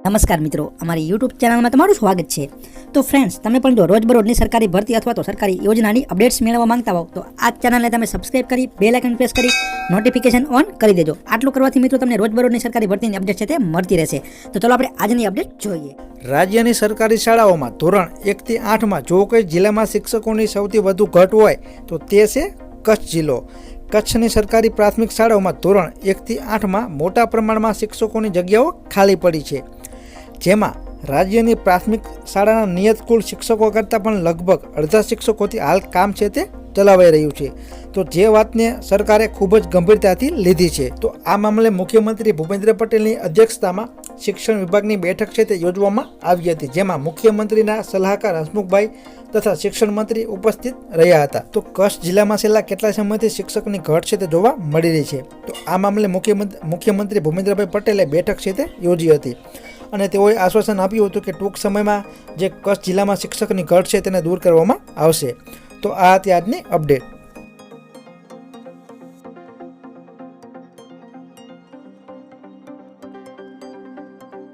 નમસ્કાર મિત્રો, અમારી યુટ્યુબ ચેનલમાં તમારું સ્વાગત છે। તો ફ્રેન્ડ્સ, તમે પણ જો રોજબરોજની સરકારી ભરતી અથવા તો સરકારી યોજનાની અપડેટ્સ મેળવવા માંગતા હો તો આ ચેનલને તમે સબસ્ક્રાઇબ કરી બેલ આઇકન પ્રેસ કરી નોટિફિકેશન ઓન કરી દેજો। આટલું કરવાથી મિત્રો તમને રોજબરોજની સરકારી ભરતીની અપડેટ છે તે મળતી રહેશે। તો ચલો આપણે આજની અપડેટ જોઈએ। રાજ્યની સરકારી શાળાઓમાં ધોરણ 1 થી 8માં જો કોઈ જિલ્લામાં શિક્ષકોની સૌથી વધુ ઘટ હોય તો તે છે કચ્છ જિલ્લો। કચ્છની સરકારી પ્રાથમિક શાળાઓમાં ધોરણ 1 થી 8માં મોટા પ્રમાણમાં શિક્ષકોની જગ્યાઓ ખાલી પડી છે, જેમાં રાજ્યની પ્રાથમિક શાળાના નિયત કુલ શિક્ષકો કરતાં પણ લગભગ અડધા શિક્ષકોથી હાલ કામ છે તે ચલાવાઈ રહ્યું છે। તો જે વાતને સરકારે ખૂબ જ ગંભીરતાથી લીધી છે। તો આ મામલે મુખ્યમંત્રી ભૂપેન્દ્ર પટેલની અધ્યક્ષતામાં શિક્ષણ વિભાગની બેઠક છે તે યોજવામાં આવી હતી, જેમાં મુખ્યમંત્રીના સલાહકાર હસમુખભાઈ તથા શિક્ષણ મંત્રી ઉપસ્થિત રહ્યા હતા। તો કચ્છ જિલ્લામાં છેલ્લા કેટલા સમયથી શિક્ષકની ઘટ છે તે જોવા મળી રહી છે। તો આ મામલે મુખ્યમંત્રી ભૂપેન્દ્રભાઈ પટેલે બેઠક છે તે યોજી હતી અને તેઓએ આશ્વાસન આપ્યું હતું કે ટૂંક સમયમાં જે કચ્છ જિલ્લામાં શિક્ષકની ઘટ છે તેને દૂર કરવામાં આવશે। તો આ હતી આજની અપડેટ।